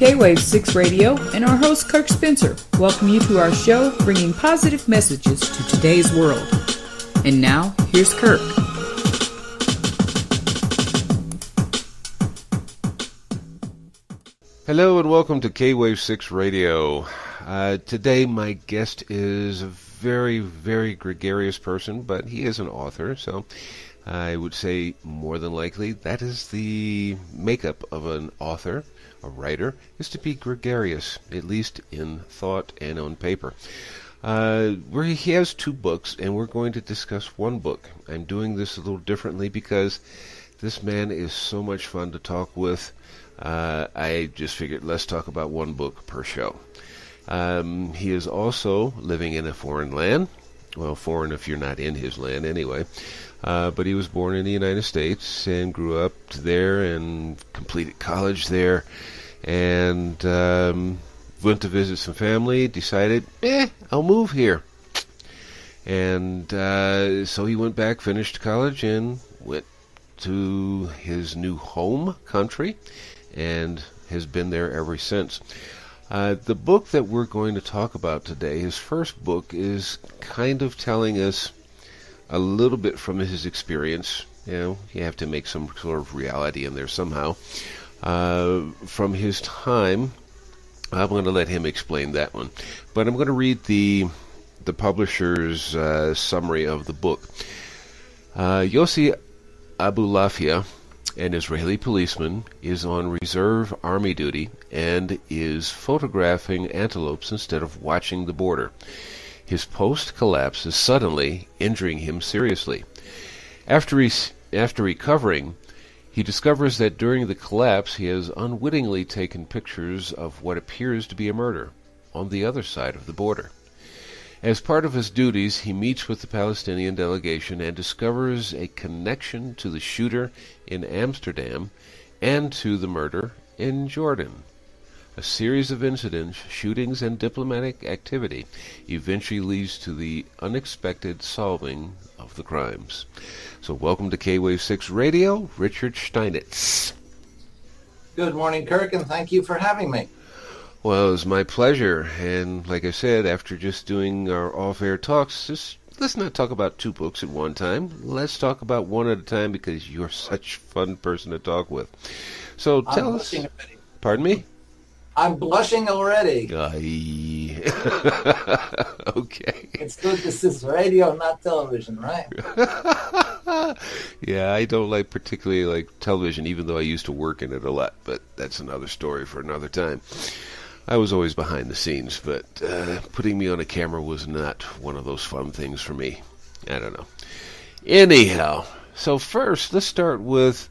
K-Wave 6 Radio and our host Kirk Spencer welcome you to our show bringing positive messages to today's world. And now, here's Kirk. Hello and welcome to K-Wave 6 Radio. Today my guest is a very, very gregarious person, but he is an author, so I would say more than likely that is the makeup of an author. A writer is to be gregarious, at least in thought and on paper. Where he has two books, and we're going to discuss one book. I'm doing this a little differently because this man is so much fun to talk with. I just figured let's talk about one book per show. He is also living in a foreign land. Well, foreign if you're not in his land anyway. But he was born in the United States and grew up there and completed college there. And went to visit some family, decided, I'll move here. And so he went back, finished college, and went to his new home country and has been there ever since. The book that we're going to talk about today, his first book, is kind of telling us a little bit from his experience. You know, you have to make some sort of reality in there somehow. From his time, I'm going to let him explain that one. But I'm going to read the publisher's summary of the book. Yossi Abulafia, an Israeli policeman, is on reserve army duty and is photographing antelopes instead of watching the border. His post collapses suddenly, injuring him seriously. After recovering, he discovers that during the collapse he has unwittingly taken pictures of what appears to be a murder on the other side of the border. As part of his duties, he meets with the Palestinian delegation and discovers a connection to the shooter in Amsterdam and to the murder in Jordan. A series of incidents, shootings, and diplomatic activity eventually leads to the unexpected solving of the crimes. So welcome to K-Wave 6 Radio, Richard Steinitz. Good morning, Kirk, and thank you for having me. Well, it was my pleasure, and like I said, after just doing our off-air talks, let's not talk about two books at one time. Let's talk about one at a time because you're such a fun person to talk with. So tell us... Pardon me? I'm blushing already. Okay. It's good this is radio, not television, right? Yeah, I don't particularly like television, even though I used to work in it a lot, but that's another story for another time. I was always behind the scenes, but putting me on a camera was not one of those fun things for me. I don't know. Anyhow, so first, let's start with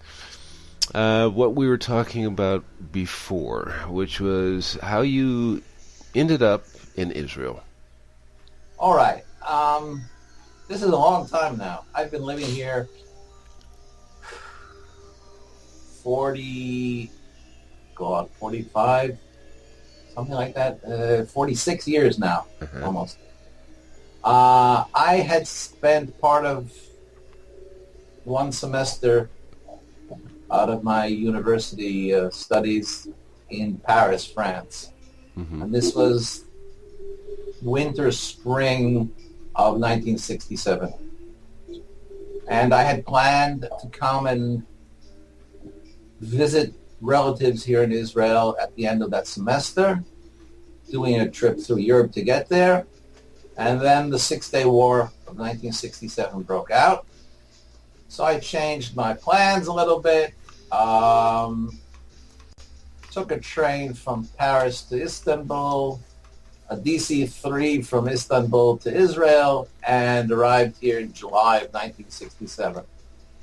what we were talking about before, which was how you ended up in Israel. All right. This is a long time now. I've been living here 45, something like that, 46 years now, almost. I had spent part of one semester out of my university studies in Paris, France. Mm-hmm. And this was winter, spring of 1967. And I had planned to come and visit relatives here in Israel at the end of that semester, doing a trip through Europe to get there. And then the Six-Day War of 1967 broke out. So I changed my plans a little bit. Took a train from Paris to Istanbul, a DC-3 from Istanbul to Israel, and arrived here in July of 1967,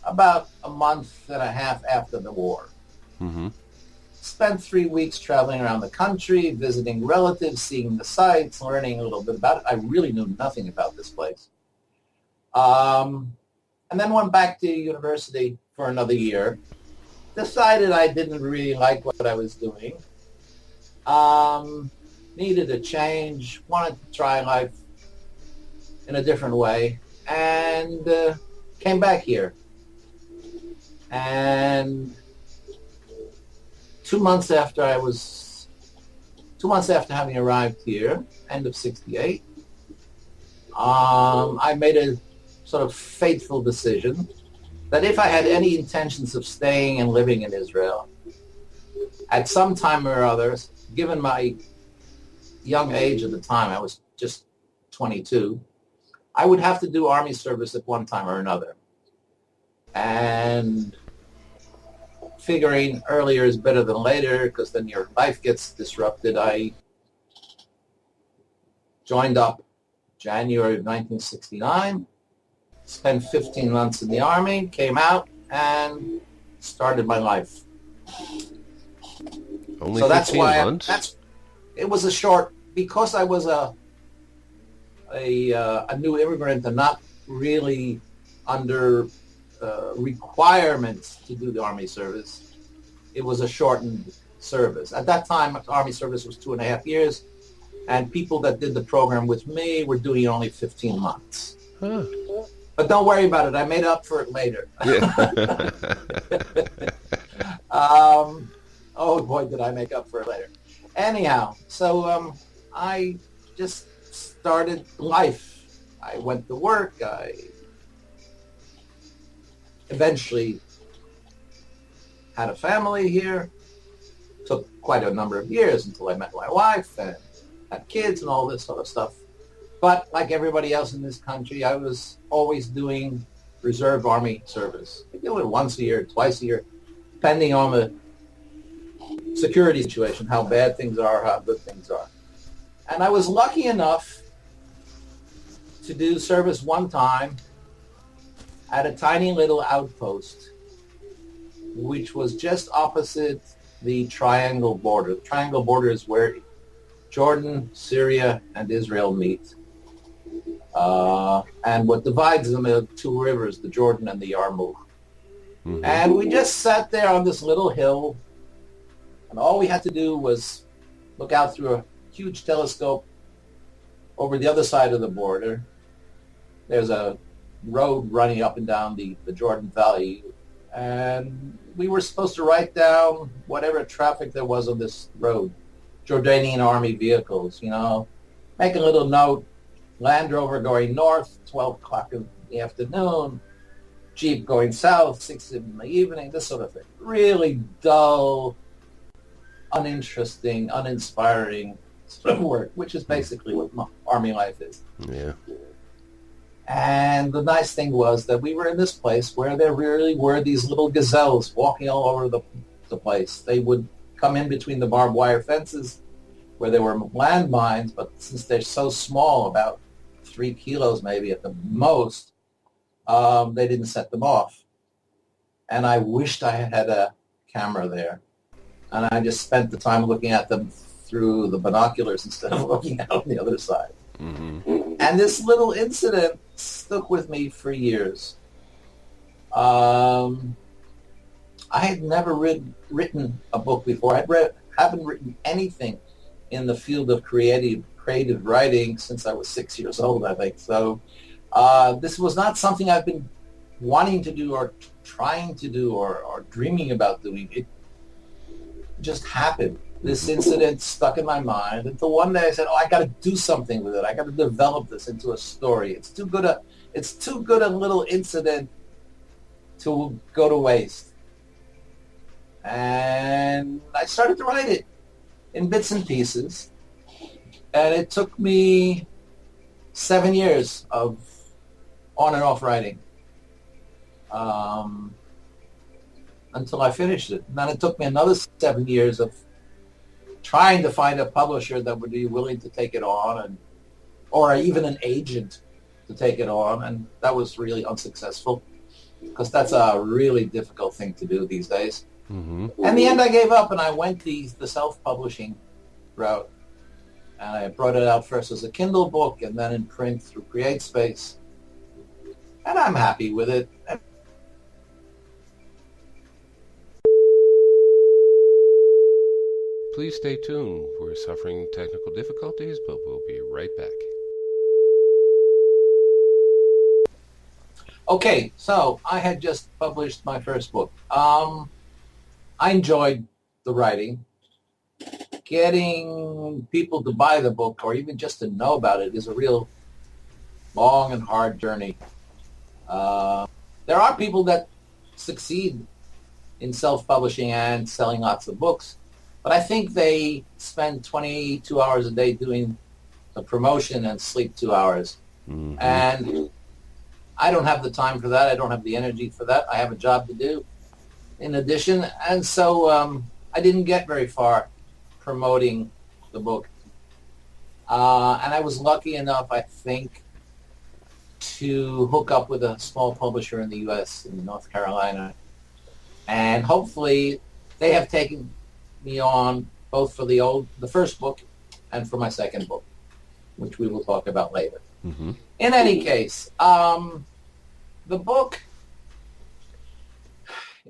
about a month and a half after the war. Mm-hmm. Spent 3 weeks traveling around the country, visiting relatives, seeing the sights, learning a little bit about it. I really knew nothing about this place. And then went back to university for another year. Decided I didn't really like what I was doing. Needed a change, wanted to try life in a different way, and came back here. And 2 months after I was 2 months after having arrived here, end of 68, I made a sort of fateful decision that if I had any intentions of staying and living in Israel, at some time or other, given my young age at the time, I was just 22, I would have to do army service at one time or another. And figuring earlier is better than later because then your life gets disrupted, I joined up January of 1969, spent 15 months in the Army, came out, and started my life. Only so that's 15 why months? It was a short, because I was a new immigrant and not really under requirements to do the Army service. It was a shortened service. At that time, Army service was 2.5 years, and people that did the program with me were doing only 15 months. Huh. But don't worry about it. I made up for it later. Yeah. Oh boy, did I make up for it later. Anyhow, so I just started life. I went to work. I eventually had a family here. Took quite a number of years until I met my wife and had kids and all this sort of stuff. But like everybody else in this country, I was always doing reserve Army service. I do it once a year, twice a year, depending on the security situation, how bad things are, how good things are. And I was lucky enough to do service one time at a tiny little outpost, which was just opposite the Triangle border. The Triangle border is where Jordan, Syria, and Israel meet. And what divides them are two rivers, the Jordan and the Yarmouk. Mm-hmm. And we just sat there on this little hill, and all we had to do was look out through a huge telescope over the other side of the border. There's a road running up and down the Jordan Valley, and we were supposed to write down whatever traffic there was on this road. Jordanian Army vehicles, make a little note. Land Rover going north, 12 o'clock in the afternoon. Jeep going south, 6 in the evening, this sort of thing. Really dull, uninteresting, uninspiring sort of work, which is basically what Army life is. Yeah. And the nice thing was that we were in this place where there really were these little gazelles walking all over the place. They would come in between the barbed wire fences where there were landmines, but since they're so small, about 3 kilos maybe at the most, they didn't set them off. And I wished I had a camera there. And I just spent the time looking at them through the binoculars instead of looking out on the other side. Mm-hmm. And this little incident stuck with me for years. I had never written a book before. Haven't written anything in the field of creative writing since I was 6 years old, I think. So this was not something I've been wanting to do or trying to do or dreaming about doing. It just happened. This incident stuck in my mind until one day I said, I got to do something with it. I got to develop this into a story. It's too good a little incident to go to waste. And I started to write it in bits and pieces. And it took me 7 years of on and off writing until I finished it. And then it took me another 7 years of trying to find a publisher that would be willing to take it on, or even an agent to take it on. And that was really unsuccessful because that's a really difficult thing to do these days. Mm-hmm. In the end, I gave up and I went the self-publishing route. And I brought it out first as a Kindle book and then in print through CreateSpace. And I'm happy with it. Please stay tuned. We're suffering technical difficulties, but we'll be right back. Okay, so I had just published my first book. I enjoyed the writing. getting people to buy the book or even just to know about it is a real long and hard journey. There are people that succeed in self-publishing and selling lots of books, but I think they spend 22 hours a day doing the promotion and sleep 2 hours. Mm-hmm. And I don't have the time for that. I don't have the energy for that. I have a job to do in addition. And so I didn't get very far promoting the book. And I was lucky enough, I think, to hook up with a small publisher in the U.S., in North Carolina. And hopefully they have taken me on both for the first book and for my second book, which we will talk about later. Mm-hmm. In any case, the book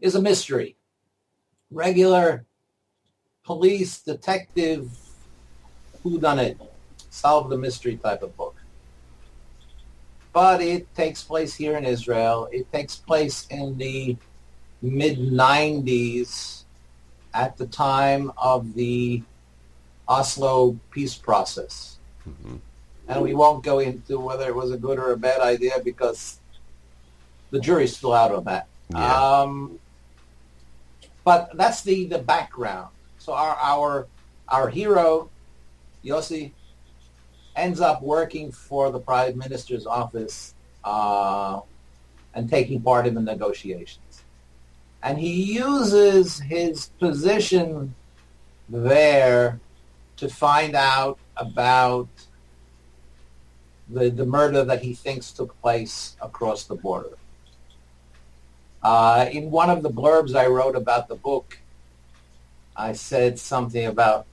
is a mystery. Regular police, detective, whodunit, solve the mystery type of book. But it takes place here in Israel. It takes place in the mid-90s at the time of the Oslo peace process. Mm-hmm. And we won't go into whether it was a good or a bad idea because the jury's still out on that. Yeah. But that's the background. So our hero, Yossi, ends up working for the Prime Minister's office and taking part in the negotiations. And he uses his position there to find out about the murder that he thinks took place across the border. In one of the blurbs I wrote about the book, I said something about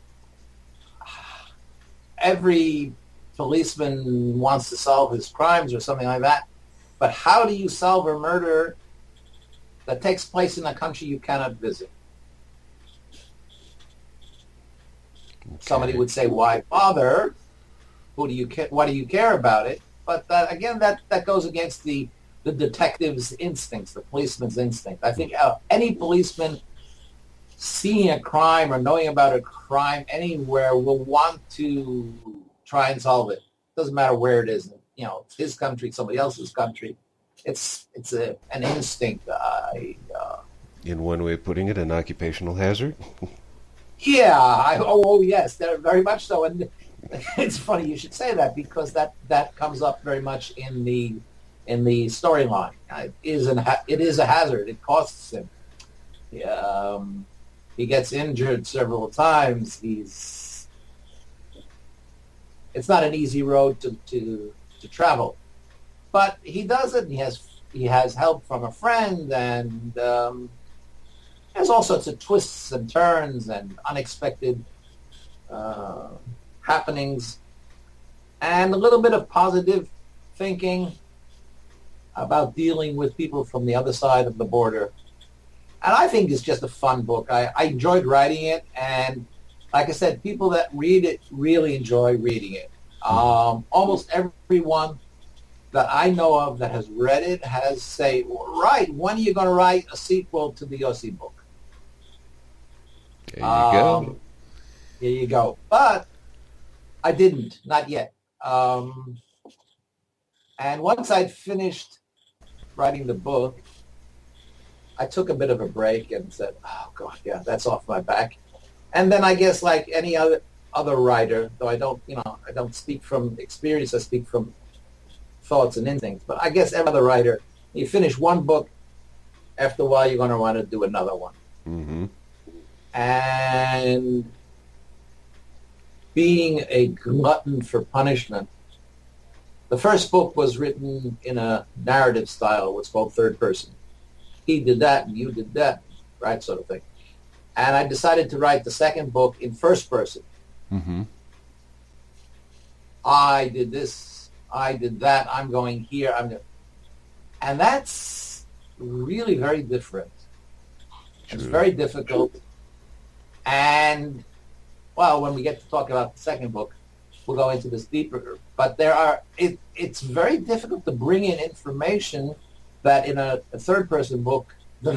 every policeman wants to solve his crimes or something like that, but how do you solve a murder that takes place in a country you cannot visit? Okay. Somebody would say, why bother? What do you care about it? But again, that goes against the detective's instincts, the policeman's instinct. I think any policeman seeing a crime or knowing about a crime anywhere will want to try and solve it. Doesn't matter where it is. You know, it's his country, somebody else's country. It's an instinct. In one way of putting it, an occupational hazard. Yeah. Yes, very much so. And it's funny you should say that because that comes up very much in the storyline. It is a hazard. It costs him. He gets injured several times. It's not an easy road to travel, but he does it. And he has help from a friend, and there's all sorts of twists and turns and unexpected happenings, and a little bit of positive thinking about dealing with people from the other side of the border. And I think it's just a fun book. I enjoyed writing it, and like I said, people that read it really enjoy reading it. Almost everyone that I know of that has read it has say, right, when are you going to write a sequel to the Yossi book? There you go. There you go. But I didn't, not yet. And once I'd finished writing the book, I took a bit of a break and said, oh, God, yeah, that's off my back. And then I guess like any other writer, though I don't speak from experience, I speak from thoughts and instincts, but I guess every other writer, you finish one book, after a while you're going to want to do another one. Mm-hmm. And being a glutton for punishment, the first book was written in a narrative style, what's called third person. He did that and you did that, right, sort of thing. And I decided to write the second book in first person. Mm-hmm. I did this, I did that, I'm going here, and that's really very different. True. It's very difficult. And, well, when we get to talk about the second book, we'll go into this deeper. But it's very difficult to bring in information that in a third-person book, the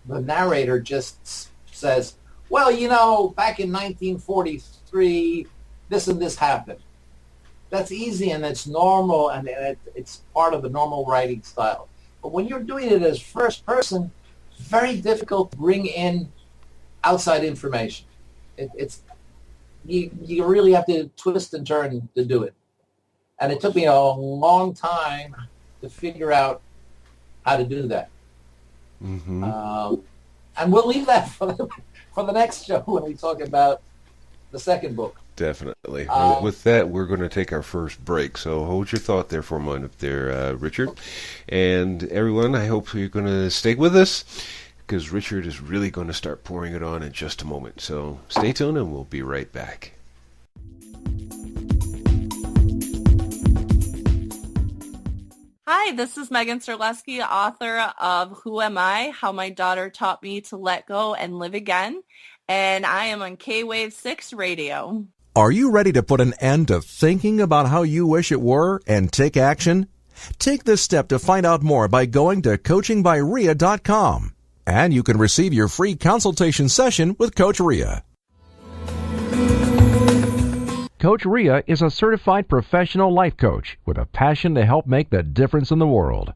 narrator just says, well, back in 1943, this and this happened. That's easy and it's normal and it's part of the normal writing style. But when you're doing it as first person, it's very difficult to bring in outside information. You really have to twist and turn to do it. And it took me a long time to figure out how to do that. Mm-hmm. And we'll leave that for the next show when we talk about the second book. Definitely. With that, we're going to take our first break. So hold your thought there for a moment there, Richard. And everyone, I hope you're going to stay with us because Richard is really going to start pouring it on in just a moment. So stay tuned and we'll be right back. Hi, this is Megan Serleski, author of Who Am I? How My Daughter Taught Me to Let Go and Live Again. And I am on K-Wave 6 Radio. Are you ready to put an end to thinking about how you wish it were and take action? Take this step to find out more by going to coachingbyria.com. And you can receive your free consultation session with Coach Ria. Coach Ria is a certified professional life coach with a passion to help make the difference in the world.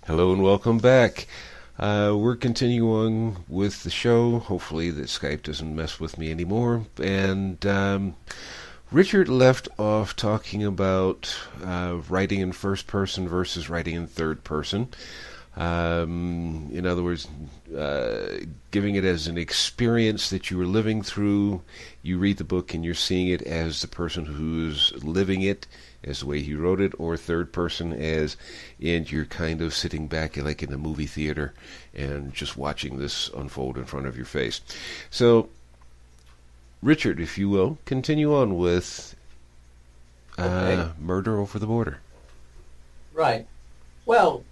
Hello and welcome back. We're continuing with the show. Hopefully that Skype doesn't mess with me anymore. And Richard left off talking about writing in first person versus writing in third person. In other words, giving it as an experience that you are living through. You read the book and you're seeing it as the person who's living it, as the way he wrote it, or third person as, and you're kind of sitting back like in a movie theater and just watching this unfold in front of your face. So, Richard, if you will, continue on with Murder Over the Border. Right. Well,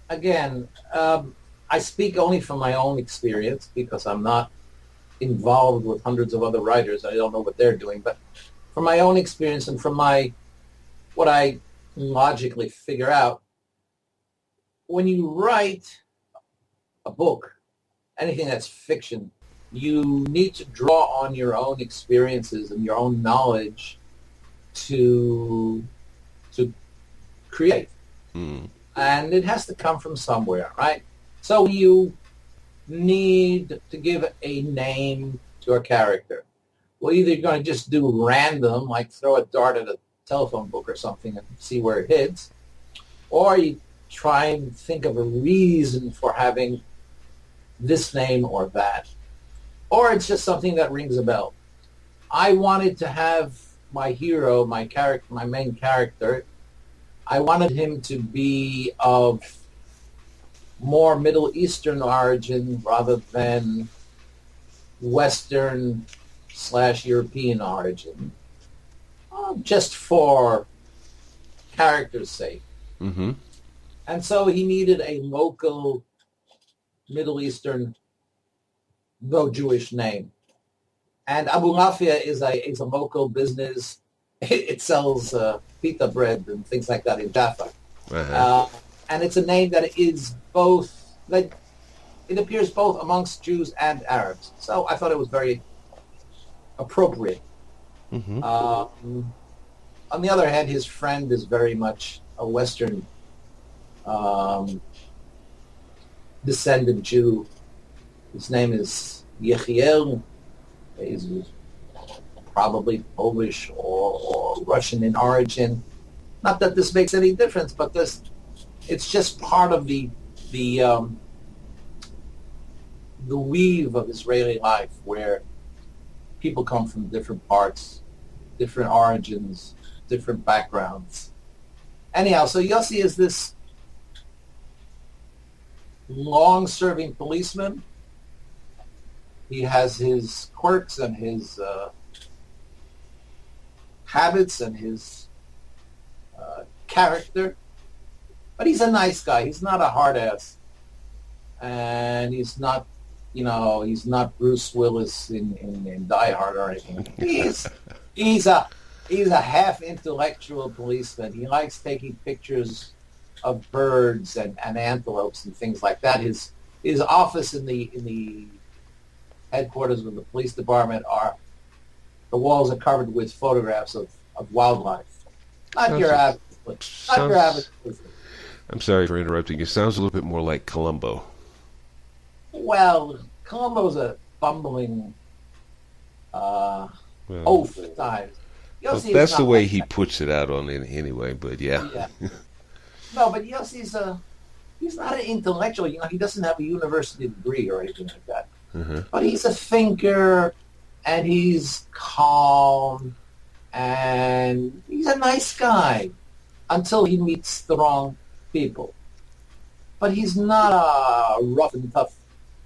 again, I speak only from my own experience because I'm not involved with hundreds of other writers. I don't know what they're doing. But from my own experience and from what I logically figure out, when you write a book, anything that's fiction, you need to draw on your own experiences and your own knowledge to create. Mm. And it has to come from somewhere, right? So you need to give a name to a character. Well, either you're going to just do random, like throw a dart at a telephone book or something and see where it hits, or you try and think of a reason for having this name or that, or it's just something that rings a bell. I wanted to have my hero, my main character, I wanted him to be of more Middle Eastern origin rather than Western/European origin, just for character's sake. Mm-hmm. And so he needed a local Middle Eastern, though Jewish name. And Abu Mafia is a local business. It sells pita bread and things like that in Jaffa. Uh-huh. And it's a name that is both, like, it appears both amongst Jews and Arabs. So I thought it was very appropriate. Mm-hmm. On the other hand, his friend is very much a Western descendant Jew. His name is Yechiel. He's probably Polish or Russian in origin. Not that this makes any difference, but it's just part of the weave of Israeli life, where people come from different parts, different origins, different backgrounds. Anyhow, so Yossi is this long-serving policeman. He has his quirks and his habits and his character, but he's a nice guy. He's not a hard ass, and he's not, he's not Bruce Willis in Die Hard or anything. He's a He's a half intellectual policeman. He likes taking pictures of birds and antelopes and things like that. His office in the headquarters of the police department the walls are covered with photographs of wildlife. Not your average policeman. I'm sorry for interrupting. It sounds a little bit more like Columbo. Well, Columbo's a bumbling oaf at times. Well, that's the way he puts it out on it anyway, but yeah. No, but Yossi's he's not an intellectual. He doesn't have a university degree or anything like that. Uh-huh. But he's a thinker, and he's calm, and he's a nice guy until he meets the wrong people. But he's not a rough and tough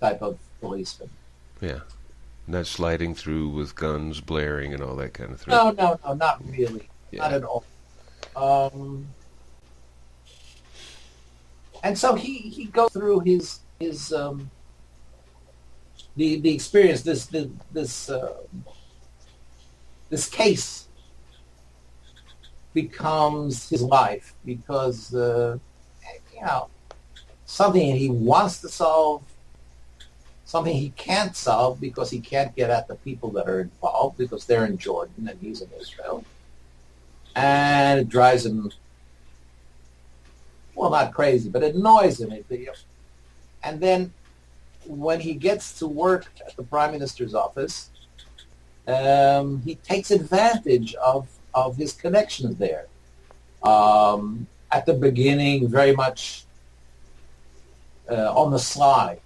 type of policeman. Yeah. Not sliding through with guns blaring and all that kind of thing. No, not really. Yeah. Not at all. And so he goes through his the experience. This case becomes his life because something he wants to solve, something he can't solve because he can't get at the people that are involved because they're in Jordan and he's in Israel. And it drives him, well, not crazy, but it annoys him. And then when he gets to work at the Prime Minister's office, he takes advantage of his connections there. At the beginning, very much on the sly.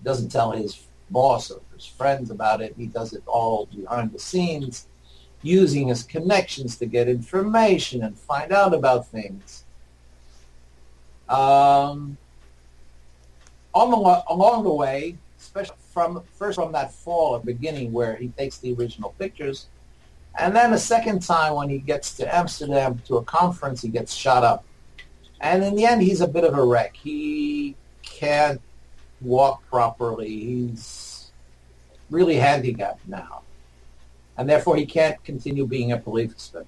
Doesn't tell his boss or his friends about it. He does it all behind the scenes, using his connections to get information and find out about things. Along the way, especially from that fall at the beginning where he takes the original pictures, and then a second time when he gets to Amsterdam to a conference, he gets shot up. And in the end, he's a bit of a wreck. He can't walk properly. He's really handicapped now. And therefore, he can't continue being a policeman.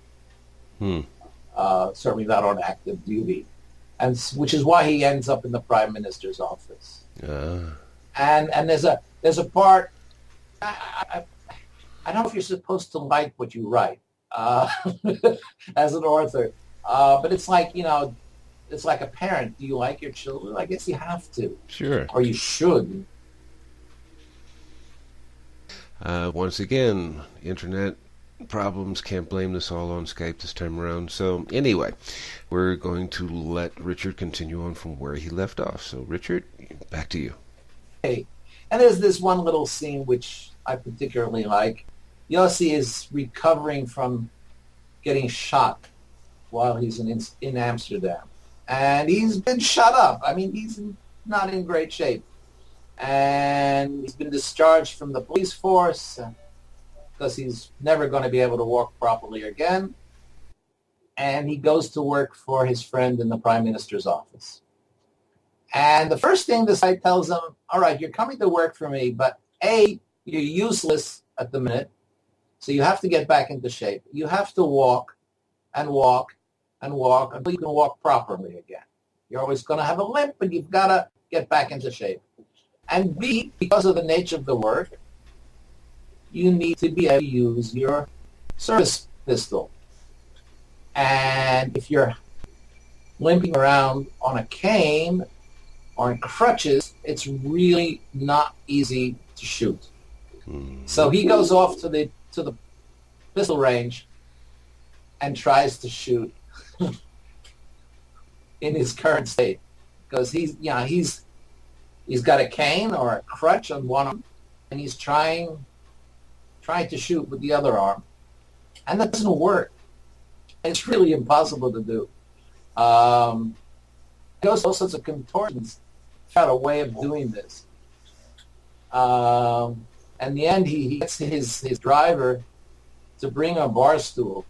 Certainly not on active duty. And which is why he ends up in the Prime Minister's office. And there's a part, I don't know if you're supposed to like what you write as an author, but it's like, it's like a parent. Do you like your children? I guess you have to. Sure. Or you should. Once again, internet problems. Can't blame this all on Skype this time around. So anyway, we're going to let Richard continue on from where he left off. So Richard, back to you. Okay. And there's this one little scene which I particularly like. Yossi is recovering from getting shot while he's in Amsterdam. And he's been shut up. I mean, he's not in great shape. And he's been discharged from the police force because he's never going to be able to walk properly again. And he goes to work for his friend in the Prime Minister's office. And the first thing this guy tells him, all right, you're coming to work for me, but A, you're useless at the minute, so you have to get back into shape. You have to walk and walk and walk until you can walk properly again. You're always going to have a limp, but you've got to get back into shape. And B, because of the nature of the work, you need to be able to use your service pistol. And if you're limping around on a cane or in crutches, it's really not easy to shoot. So he goes off to the pistol range and tries to shoot in his current state because he's got a cane or a crutch on one arm and he's trying to shoot with the other arm, and that doesn't work. It's really impossible to do. He goes all sorts of contortions, found a way of doing this. And in the end, he gets his driver to bring a bar stool.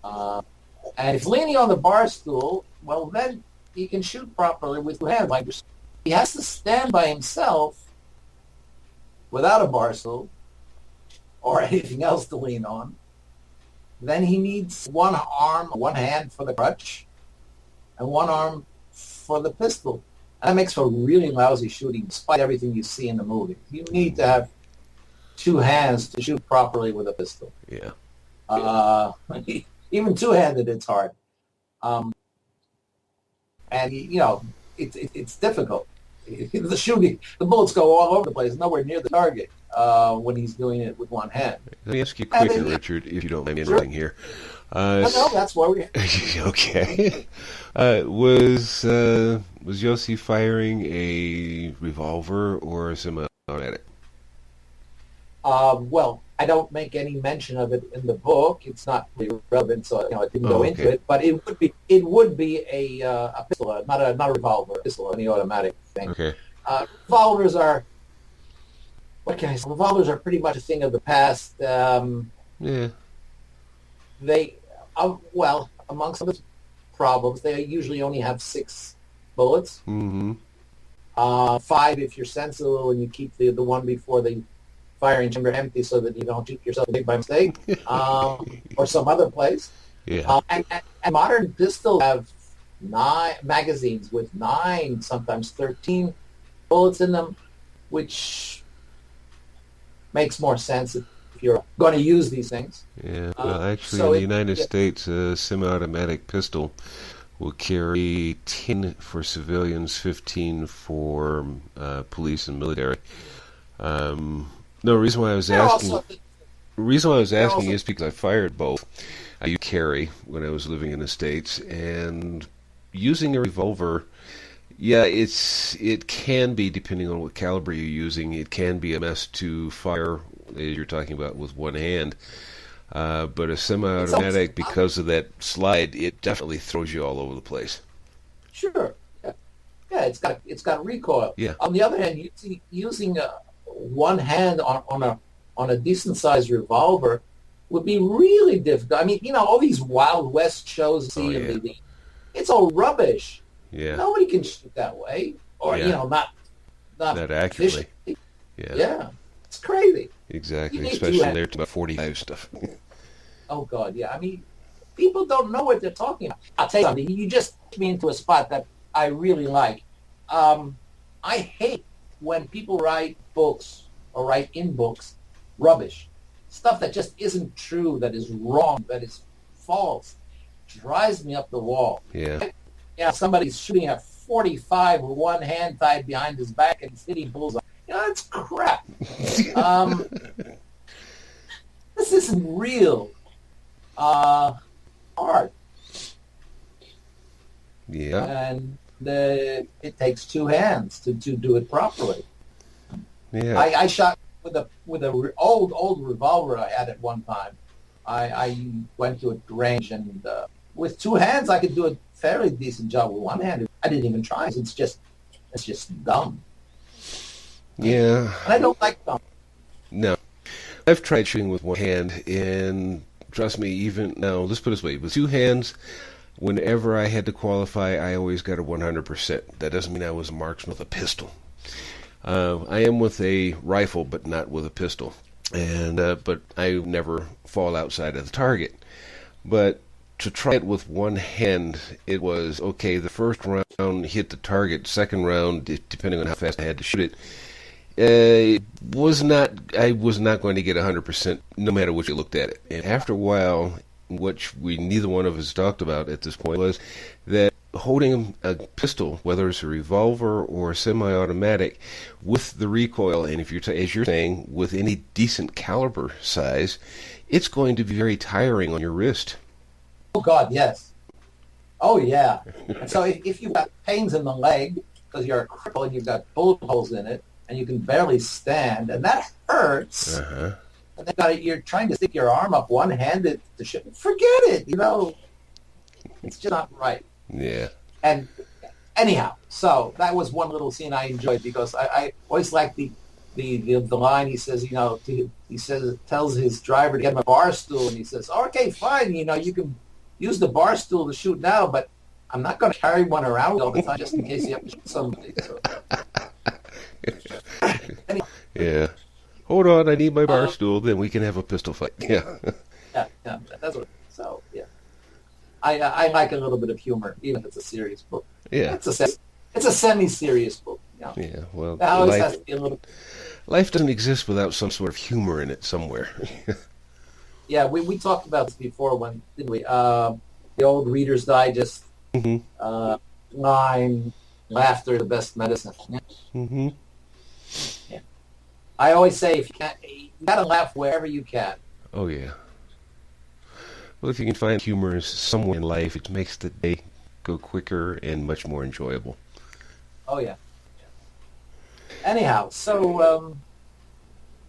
And if leaning on the bar stool, well, then he can shoot properly with two hands. Like he has to stand by himself without a bar stool or anything else to lean on. Then he needs one arm, one hand for the crutch, and one arm for the pistol. And that makes for really lousy shooting, despite everything you see in the movie. You need to have two hands to shoot properly with a pistol. Yeah. Even two-handed, it's hard. And, it's difficult. The bullets go all over the place, nowhere near the target when he's doing it with one hand. Let me ask you quickly, Richard, if you don't mind me interrupting here. No, that's why we... Okay. Was Yossi firing a revolver or a semi-automatic? Well, I don't make any mention of it in the book. It's not really relevant, so I didn't go into it. But it would be a pistol, not a revolver, a pistol, any automatic thing. Okay. Revolvers are, what can I say? Revolvers are pretty much a thing of the past. Yeah. They, amongst other problems, they usually only have 6 bullets. Mm-hmm. 5 if you're sensible and you keep the one before the firing chamber empty so that you don't shoot yourself by mistake, or some other place. Yeah. And modern pistols have 9 magazines with 9, sometimes 13 bullets in them, which makes more sense if you're going to use these things. Yeah. Well, actually, in the United States, a semi-automatic pistol will carry 10 for civilians, 15 for police and military. No, the reason why I was asking is because I fired both. I used carry when I was living in the States, and using a revolver, yeah, it can be, depending on what caliber you're using, it can be a mess to fire, as you're talking about, with one hand. But a semi-automatic, because of that slide, it definitely throws you all over the place. Sure. Yeah, it's got recoil. Yeah. On the other hand, using one hand on a decent sized revolver would be really difficult. I mean, all these Wild West shows, it's all rubbish. Yeah. Nobody can shoot that way, or not that accurately. Yeah, it's crazy. Exactly, especially there to about 45 stuff. Oh God, yeah. I mean, people don't know what they're talking about. I'll tell you something. You just put me into a spot that I really like. I hate when people write books or write in books rubbish, stuff that just isn't true, that is wrong, that is false. Drives me up the wall. Yeah. Somebody's shooting at 45 with one hand tied behind his back and hitting bullseye. It's crap. This isn't real art. Yeah. And it takes 2 hands to do it properly. Yeah. I shot with a old revolver I had at one time. I went to a range, and with 2 hands I could do a fairly decent job. With one hand, I didn't even try. It's just dumb. Yeah. And I don't like dumb. No. I've tried shooting with one hand, and trust me, even now, let's put it this way, with 2 hands, whenever I had to qualify, I always got a 100%. That doesn't mean I was a marksman with a pistol. I am with a rifle, but not with a pistol. And but I never fall outside of the target. But to try it with one hand, it was, okay, the first round hit the target, second round, depending on how fast I had to shoot it, I was not going to get 100%, no matter which you looked at it. And after a while, which neither one of us talked about at this point, was that holding a pistol, whether it's a revolver or a semi-automatic, with the recoil, and if you're as you're saying, with any decent caliber size, it's going to be very tiring on your wrist. Oh God, yes. Oh yeah. And so if you've got pains in the leg because you're a cripple and you've got bullet holes in it and you can barely stand, and that hurts. Uh-huh. And then you're trying to stick your arm up one-handed to shoot. Forget it. It's just not right. Yeah. And anyhow, so that was one little scene I enjoyed because I always liked the line he says, tells his driver to get him a bar stool, and he says, okay, fine, you can use the bar stool to shoot now, but I'm not going to carry one around all the time just in case you have to shoot somebody. So. Yeah. Hold on. on, I need my bar stool, then we can have a pistol fight. Yeah. Yeah, that's what. So yeah, I like a little bit of humor, even if it's a serious book. Yeah. It's a semi-serious book. You know? Yeah, well, That always has to be a little. life doesn't exist without some sort of humor in it somewhere. Yeah, we talked about this before, didn't we? The old Reader's Digest line, laughter is the best medicine. Yeah. Mm-hmm. Yeah. I always say, if you can't, you gotta laugh wherever you can. Oh, yeah. Well, if you can find humor somewhere in life, it makes the day go quicker and much more enjoyable. Oh, yeah. Anyhow, so,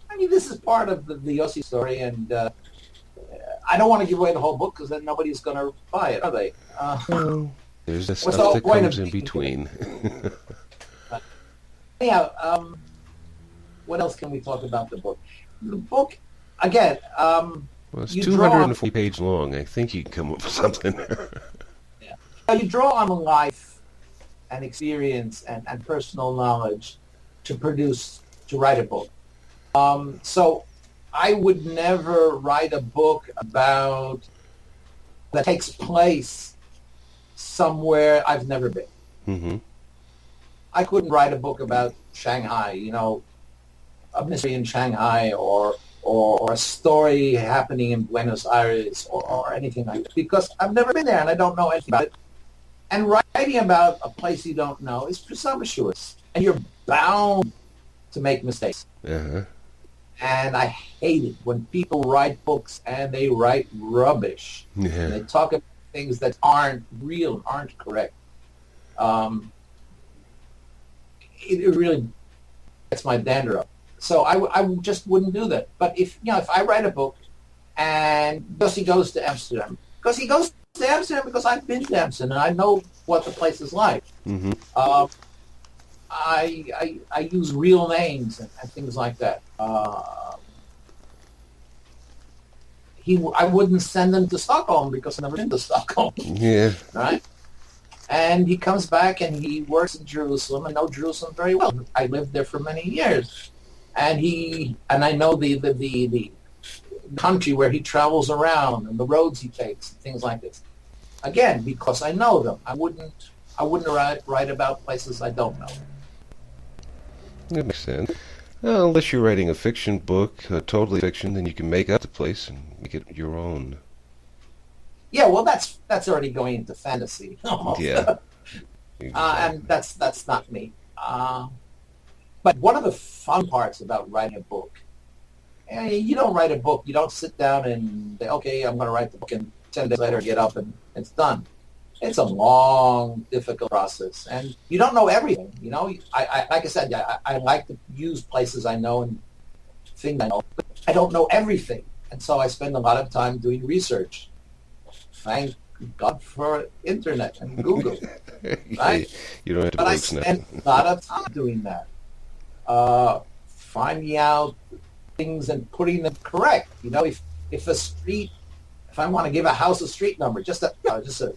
I mean, this is part of the Yossi story, and I don't want to give away the whole book, because then nobody's going to buy it, are they? There's the what's the stuff whole that point comes of in between. Anyhow, what else can we talk about the book? The book, again, Well, it's 240 pages long. I think you can come up with something. Yeah. You draw on life and experience and personal knowledge to write a book. So I would never write a book that takes place somewhere I've never been. Mm-hmm. I couldn't write a book about Shanghai, a mystery in Shanghai, or a story happening in Buenos Aires, or anything like that, because I've never been there and I don't know anything about it. And writing about a place you don't know is presumptuous, and you're bound to make mistakes. Uh-huh. And I hate it when people write books and they write rubbish. Yeah. And they talk about things that aren't real, aren't correct. It really gets my dander up. So I just wouldn't do that. But if I write a book and Yossi goes to Amsterdam, because he goes to Amsterdam because I've been to Amsterdam and I know what the place is like. Mm-hmm. I use real names and things like that. I wouldn't send him to Stockholm because I've never been to Stockholm. Yeah. Right? And he comes back and he works in Jerusalem. I know Jerusalem very well. I lived there for many years. And I know the country where he travels around and the roads he takes and things like this. Again, because I know them. I wouldn't write about places I don't know. That makes sense. Well, unless you're writing a fiction book, totally fiction, then you can make up the place and make it your own. Yeah, well, that's already going into fantasy. Almost. Yeah. And that's not me. But one of the fun parts about writing a book, you don't write a book. You don't sit down and say, okay, I'm going to write the book, and 10 days later get up and it's done. It's a long, difficult process, and you don't know everything. I like I said, I like to use places I know and things I know, but I don't know everything, and so I spend a lot of time doing research. Thank God for internet and Google. Right? You don't have to but I break spend nothing. a lot of time doing that, finding out things and putting them correct. If a street, if I want to give a house a street number, just a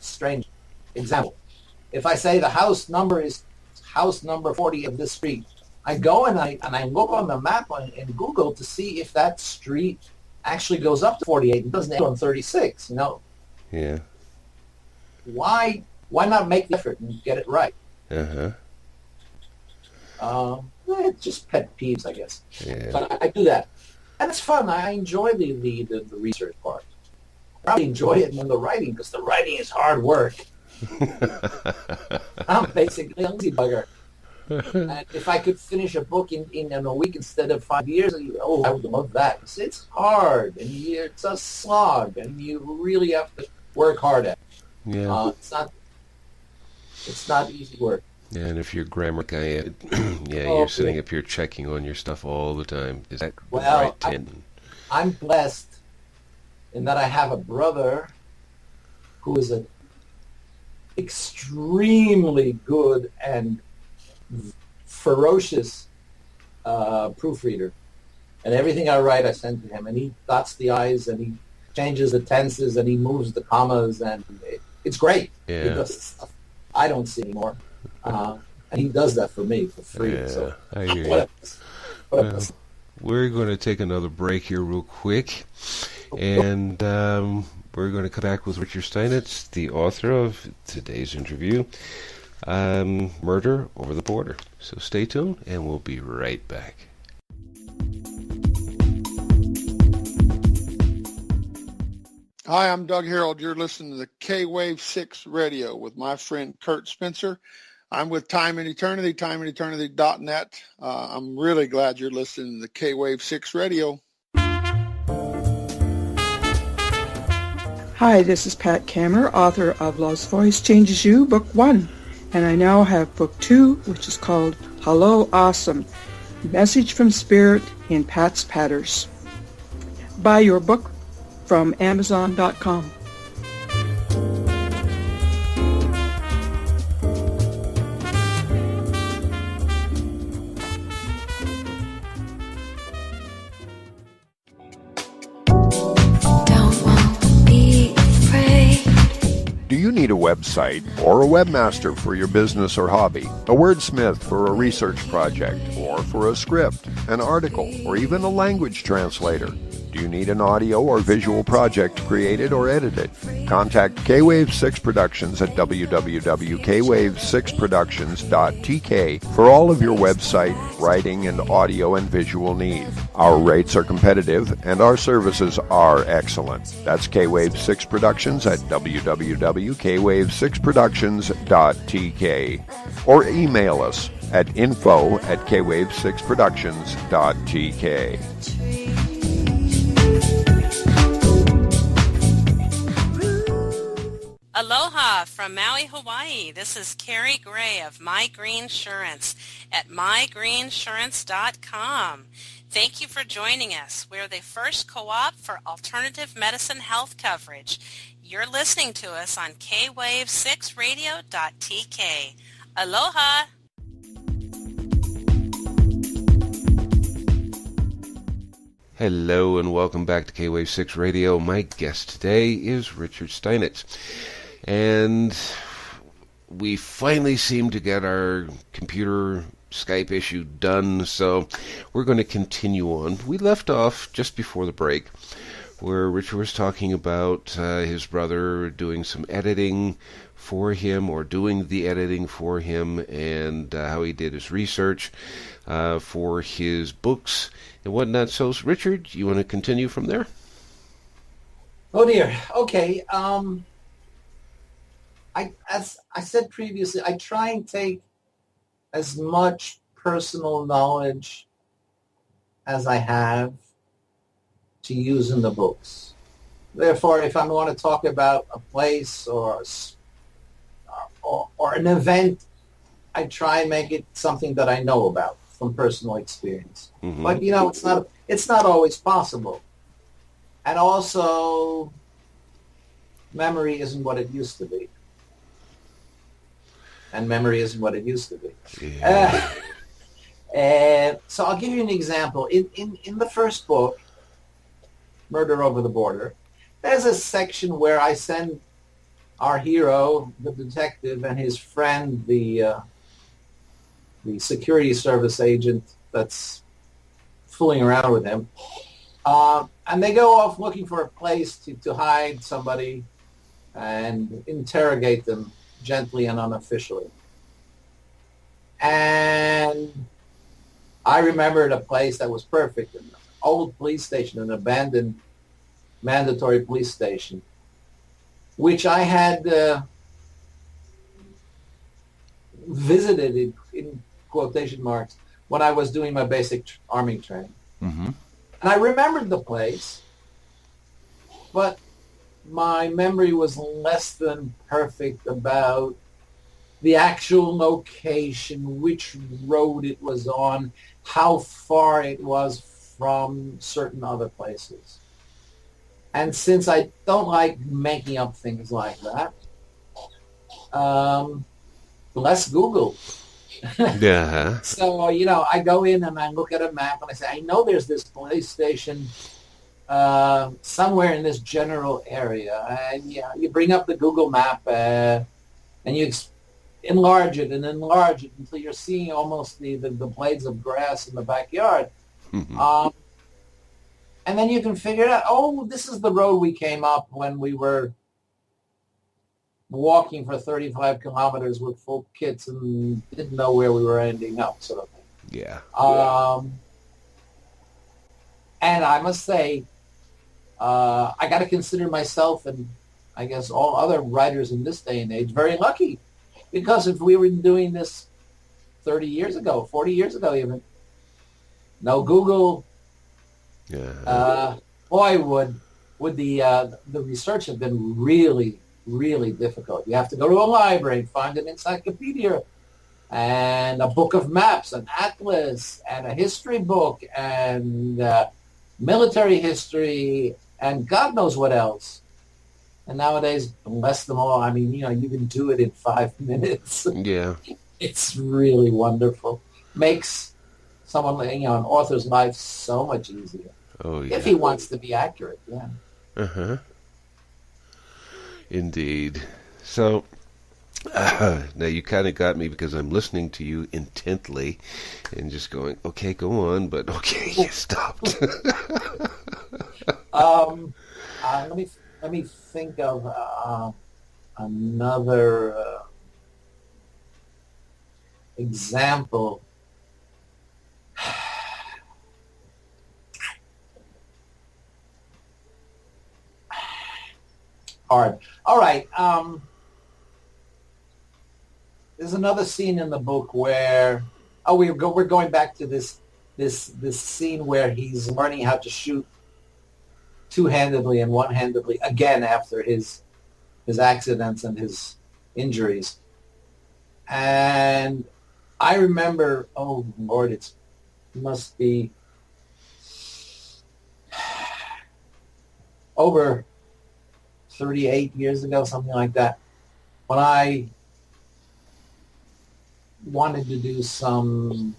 strange example. If I say the house number is house number 40 of this street, I go and I look on the map in Google to see if that street actually goes up to 48 and doesn't end on 36. Yeah. Why not make the effort and get it right? Uh-huh. It's just pet peeves, I guess. Yeah. But I do that, and it's fun. I enjoy the research part. I probably enjoy it more than the writing, because the writing is hard work. I'm basically a lazy bugger. And if I could finish a book in a week instead of 5 years, I would love that. It's hard, and it's a slog, and you really have to work hard at it. Yeah. It's not easy work. Yeah, and if you're a grammar guy, you're sitting up here checking on your stuff all the time. Is that the right tension? I'm blessed in that I have a brother who is an extremely good and ferocious proofreader. And everything I write, I send to him. And he dots the I's, and he changes the tenses, and he moves the commas, and it's great. Yeah. He does stuff I don't see anymore. And he does that for me for free. Yeah, So I hear what you. a we're going to take another break here real quick, and we're going to come back with Richard Steinitz, the author of today's interview, Murder Over the Border. So stay tuned, and we'll be right back. Hi, I'm Doug Harold. You're listening to the K-Wave 6 Radio with my friend Kurt Spencer. I'm with Time and Eternity, timeandeternity.net. I'm really glad you're listening to the K-Wave 6 Radio. Hi, this is Pat Kammer, author of Love's Voice Changes You, Book 1. And I now have Book 2, which is called Hello Awesome, Message from Spirit in Pat's Patters. Buy your book from Amazon.com. Do you need a website or a webmaster for your business or hobby? A wordsmith for a research project or for a script, an article, or even a language translator? Do you need an audio or visual project created or edited? Contact K-Wave 6 Productions at www.kwave6productions.tk for all of your website, writing, and audio and visual needs. Our rates are competitive and our services are excellent. That's K-Wave 6 Productions at www.kwave6productions.tk or email us at info@kwave6productions.tk. Aloha from Maui, Hawaii. This is Carrie Gray of My Green Insurance at mygreeninsurance.com. Thank you for joining us. We're the first co-op for alternative medicine health coverage. You're listening to us on kwave6radio.tk. Aloha! Hello and welcome back to K-Wave 6 Radio. My guest today is Richard Steinitz. And we finally seem to get our computer Skype issue done, so we're going to continue on. We left off just before the break where Richard was talking about his brother doing some editing for him, or doing the editing for him, and how he did his research for his books and whatnot. So, Richard, you want to continue from there? Oh dear. Okay. As I said previously, I try and take as much personal knowledge as I have to use in the books. Therefore, if I want to talk about a place or an event, I try and make it something that I know about from personal experience. Mm-hmm. But it's not always possible. And also, memory isn't what it used to be. And memory isn't what it used to be. Yeah. So I'll give you an example. In the first book, Murder Over the Border, there's a section where I send our hero, the detective, and his friend, the security service agent that's fooling around with him, and they go off looking for a place to hide somebody and interrogate them gently and unofficially. And I remembered a place that was perfect, an old police station, an abandoned mandatory police station, which I had visited in quotation marks when I was doing my basic army training. Mm-hmm. And I remembered the place, but my memory was less than perfect about the actual location, which road it was on, how far it was from certain other places. And since I don't like making up things like that, let's Google. Yeah. So, I go in and I look at a map and I say, I know there's this police station somewhere in this general area. And you bring up the Google map and you enlarge it until you're seeing almost the blades of grass in the backyard. And then you can figure out, oh, this is the road we came up when we were walking for 35 kilometers with full kits and didn't know where we were ending up, sort of thing. Yeah. And I must say, I got to consider myself, and I guess all other writers in this day and age, very lucky. Because if we were doing this 30 years ago, 40 years ago even, no Google, boy, would the research have been really, really difficult. You have to go to a library and find an encyclopedia and a book of maps, an atlas, and a history book, and military history, and God knows what else. And nowadays, bless them all, I mean, you can do it in 5 minutes. Yeah. It's really wonderful. Makes someone, an author's life so much easier. Oh, yeah. If he wants to be accurate, yeah. Uh-huh. Indeed. So, now you kind of got me because I'm listening to you intently and just going, okay, go on, but okay, you stopped. Let me think of another example. Hard. All right. There's another scene in the book where we're going back to this scene where he's learning how to shoot two-handedly and one-handedly again after his accidents and his injuries. And I remember, oh Lord, it must be over 38 years ago, something like that, when I wanted to do some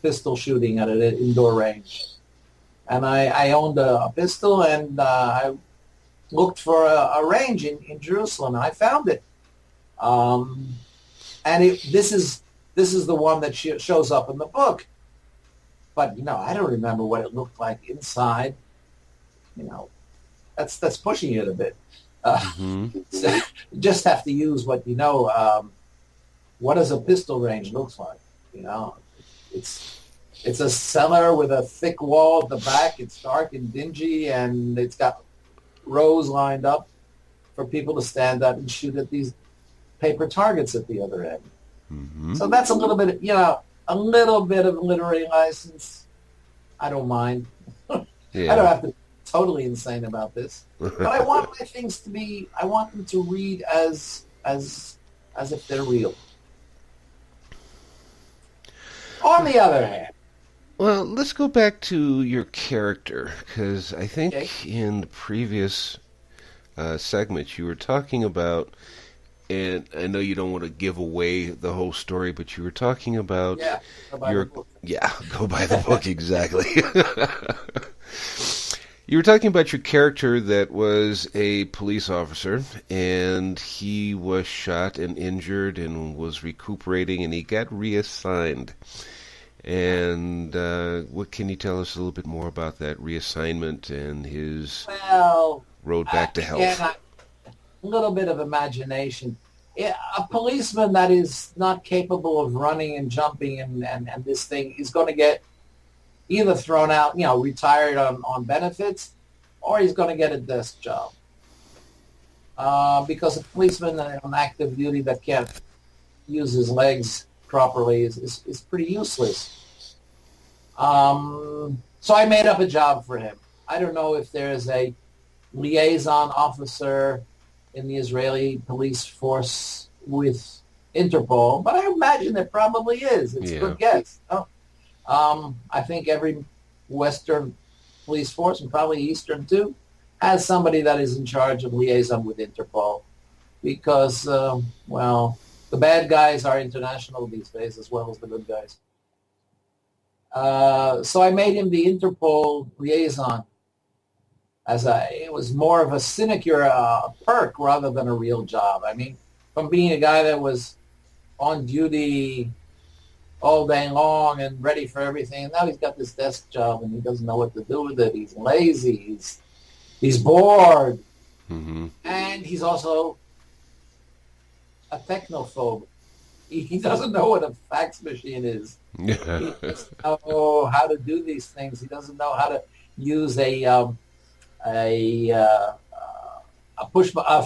pistol shooting at an indoor range. And I owned a pistol, and I looked for a range in Jerusalem, and I found it. And this is the one that shows up in the book. But, I don't remember what it looked like inside. That's pushing it a bit. So you just have to use what you know. What does a pistol range look like? It's a cellar with a thick wall at the back. It's dark and dingy, and it's got rows lined up for people to stand up and shoot at these paper targets at the other end. Mm-hmm. So that's a little bit of literary license. I don't mind. Yeah. I don't have to be totally insane about this, but I want my things to be. I want them to read as if they're real. On the other hand. Well, let's go back to your character, because I think in the previous segment you were talking about, and I know you don't want to give away the whole story, but you were talking about go buy the book, exactly. You were talking about your character that was a police officer, and he was shot and injured and was recuperating, and he got reassigned. And what can you tell us a little bit more about that reassignment and his road back to health? A little bit of imagination. A policeman that is not capable of running and jumping and this thing is going to get either thrown out, retired on benefits, or he's going to get a desk job. Because a policeman on active duty that can't use his legs properly is pretty useless. So I made up a job for him. I don't know if there's a liaison officer in the Israeli police force with Interpol, but I imagine there probably is. It's a good guess. I think every Western police force, and probably Eastern too, has somebody that is in charge of liaison with Interpol, because, the bad guys are international these days as well as the good guys. So I made him the Interpol liaison. It was more of a sinecure, a perk rather than a real job. I mean, from being a guy that was on duty all day long and ready for everything. And now he's got this desk job and he doesn't know what to do with it. He's lazy. He's bored. Mm-hmm. And he's also a technophobe. He doesn't know what a fax machine is. He doesn't know how to do these things. He doesn't know how to use a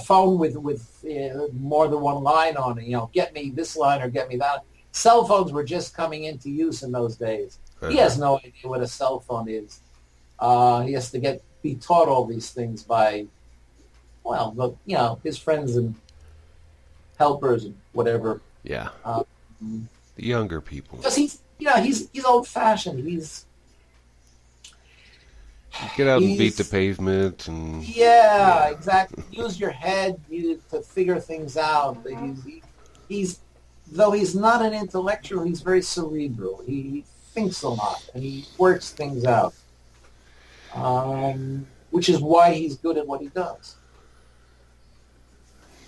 phone with more than one line on it. Get me this line or get me that. Cell phones were just coming into use in those days. He has no idea what a cell phone is. He has to be taught all these things by, his friends and helpers and whatever. Yeah. The younger people. Because he's old fashioned. Get out and beat the pavement and. Yeah, exactly. Use your head to figure things out. Though he's not an intellectual, he's very cerebral. He thinks a lot and he works things out, which is why he's good at what he does.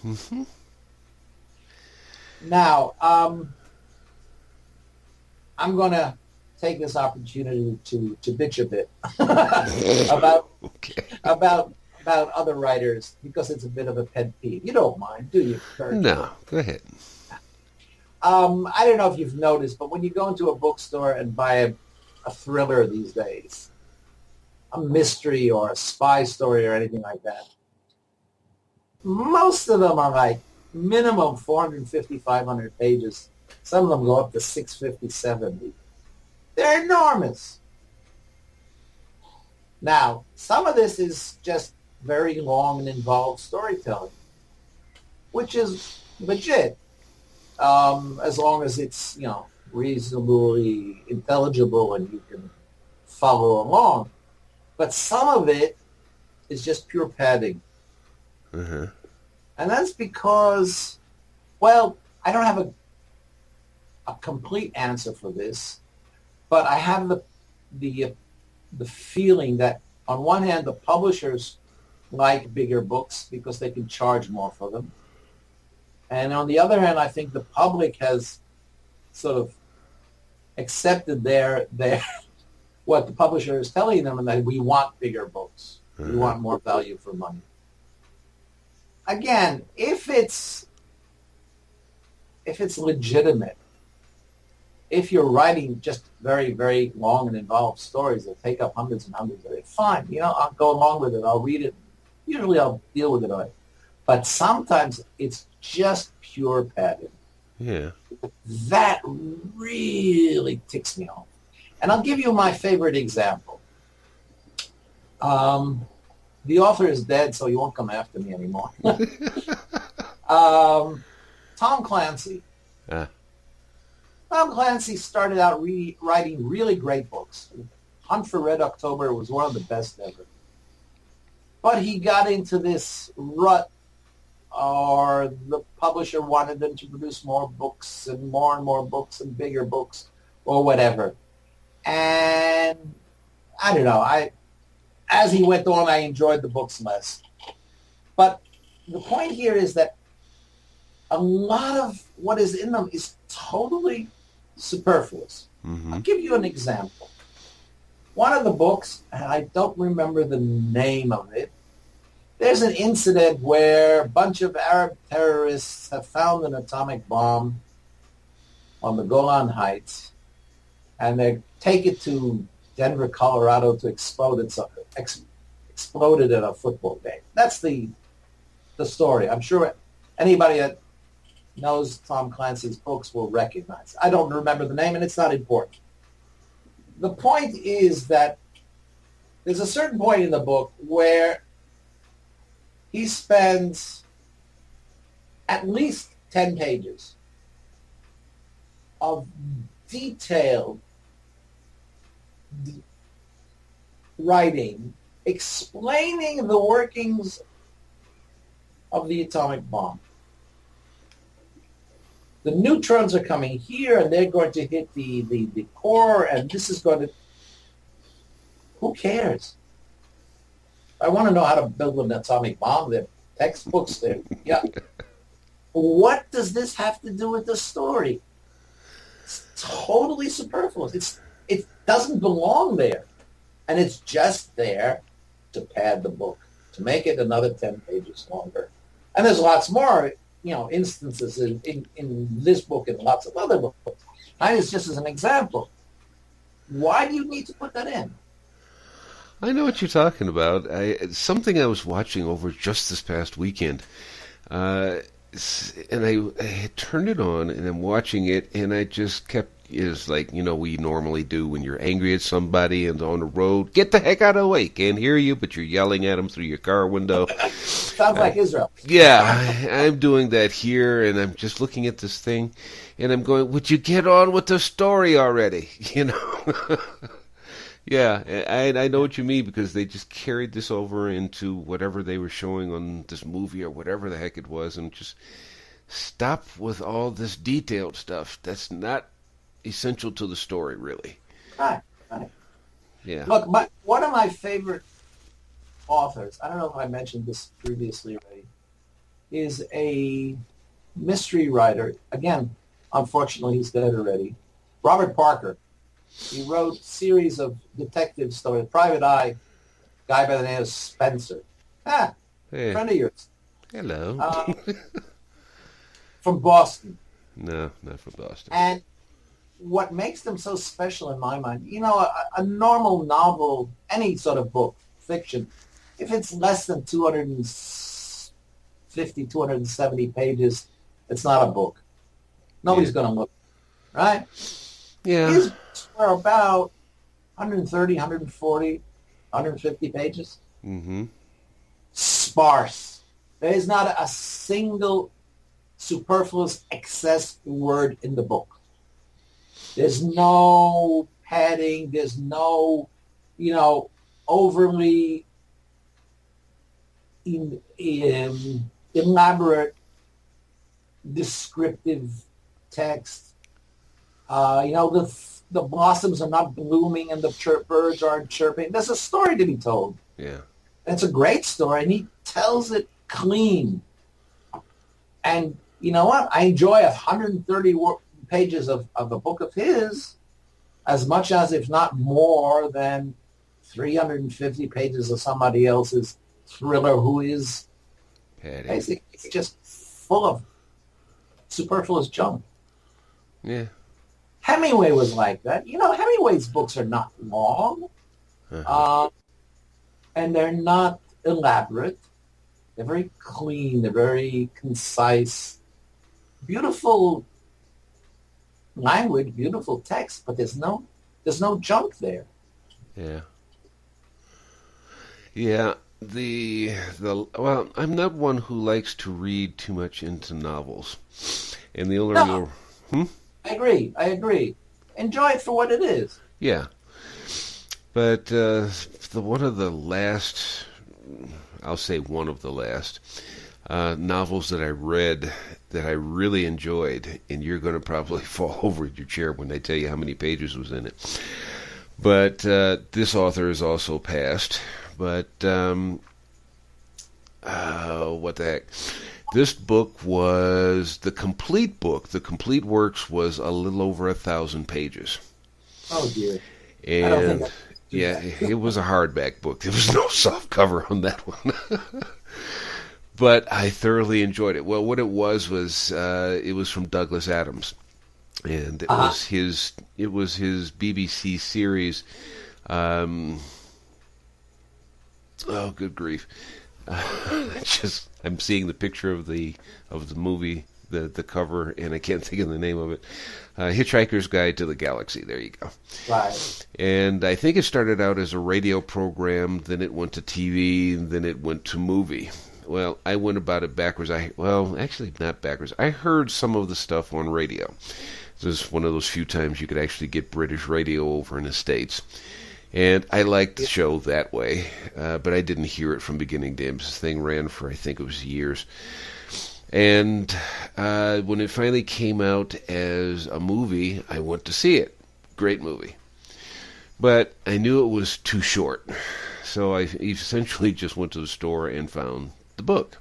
Mm-hmm. Now, I'm going to take this opportunity to bitch a bit about other writers because it's a bit of a pet peeve. You don't mind, do you, Kurt? No, go ahead. I don't know if you've noticed, but when you go into a bookstore and buy a thriller these days, a mystery or a spy story or anything like that, most of them are like minimum 450, 500 pages. Some of them go up to 650, 70. They're enormous. Now, some of this is just very long and involved storytelling, which is legit. As long as it's, reasonably intelligible and you can follow along. But some of it is just pure padding. Mm-hmm. And that's because, I don't have a complete answer for this, but I have the feeling that on one hand, the publishers like bigger books because they can charge more for them. And on the other hand, I think the public has sort of accepted their what the publisher is telling them, and that we want bigger books. Mm-hmm. We want more value for money. Again, if it's legitimate, if you're writing just very, very long and involved stories that take up hundreds and hundreds of it, fine. I'll go along with it. I'll read it. Usually I'll deal with it all right. But sometimes it's just pure padding. Yeah. That really ticks me off. And I'll give you my favorite example. The author is dead, so he won't come after me anymore. Tom Clancy. Tom Clancy started out writing really great books. Hunt for Red October was one of the best ever. But he got into this rut, or the publisher wanted them to produce more books and more books and bigger books or whatever. And I don't know. As he went on, I enjoyed the books less. But the point here is that a lot of what is in them is totally superfluous. Mm-hmm. I'll give you an example. One of the books, and I don't remember the name of it, there's an incident where a bunch of Arab terrorists have found an atomic bomb on the Golan Heights, and they take it to Denver, Colorado to explode it. So exploded at a football game. That's the story. I'm sure anybody that knows Tom Clancy's books will recognize. I don't remember the name, and it's not important. The point is that there's a certain point in the book where he spends at least 10 pages of detailed writing explaining the workings of the atomic bomb. The neutrons are coming here, and they're going to hit the core, and this is going to... Who cares? I want to know how to build an atomic bomb. There are textbooks there. Yeah. What does this have to do with the story? It's totally superfluous. It doesn't belong there. And it's just there to pad the book, to make it another 10 pages longer. And there's lots more, instances in this book and lots of other books. It's just as an example. Why do you need to put that in? I know what you're talking about. Something I was watching over just this past weekend, and I had turned it on, and I'm watching it, and I just kept, is like, we normally do when you're angry at somebody and on the road, get the heck out of the way, can't hear you, but you're yelling at them through your car window. Sounds like Israel. Yeah, I'm doing that here, and I'm just looking at this thing, and I'm going, would you get on with the story already? Yeah, I know what you mean, because they just carried this over into whatever they were showing on this movie or whatever the heck it was, and just stop with all this detailed stuff. That's not essential to the story, really. Right. Yeah. Look, one of my favorite authors, I don't know if I mentioned this previously already, is a mystery writer. Again, unfortunately, he's dead already. Robert Parker. He wrote a series of detective stories. Private Eye, guy by the name of Spencer. Hey. Friend of yours. Hello. From Boston. No, not from Boston. And what makes them so special in my mind, a normal novel, any sort of book, fiction, if it's less than 250, 270 pages, it's not a book. Nobody's going to look, right? Yeah. His books were about 130, 140, 150 pages. Mm-hmm. Sparse. There is not a single superfluous excess word in the book. There's no padding. There's no, overly elaborate descriptive text. The blossoms are not blooming and the birds aren't chirping. There's a story to be told. Yeah. It's a great story, and he tells it clean. And you know what? I enjoy 130 pages of a book of his as much as, if not more than, 350 pages of somebody else's thriller who is basically just full of superfluous junk. Yeah. Hemingway was like that. Hemingway's books are not long, and they're not elaborate. They're very clean. They're very concise. Beautiful language, beautiful text, but there's no junk there. Yeah. Yeah. Well, I'm not one who likes to read too much into novels, and the older I agree. Enjoy it for what it is. Yeah. But one of the last novels that I read that I really enjoyed, and you're going to probably fall over in your chair when I tell you how many pages was in it. But this author is also passed. But what the heck? This book was the complete book. The complete works was a little over 1,000 pages. Oh dear! And it was a hardback book. There was no soft cover on that one. But I thoroughly enjoyed it. Well, what it was it was from Douglas Adams, and it was his BBC series. Oh, good grief! I'm seeing the picture of the movie, the cover, and I can't think of the name of it. Hitchhiker's Guide to the Galaxy. There you go. Right. And I think it started out as a radio program, then it went to TV, and then it went to movie. Well, I went about it backwards. Actually not backwards. I heard some of the stuff on radio. This is one of those few times you could actually get British radio over in the States. And I liked the show that way, but I didn't hear it from beginning to end. This thing ran for, I think it was years. And when it finally came out as a movie, I went to see it. Great movie. But I knew it was too short. So I essentially just went to the store and found the book.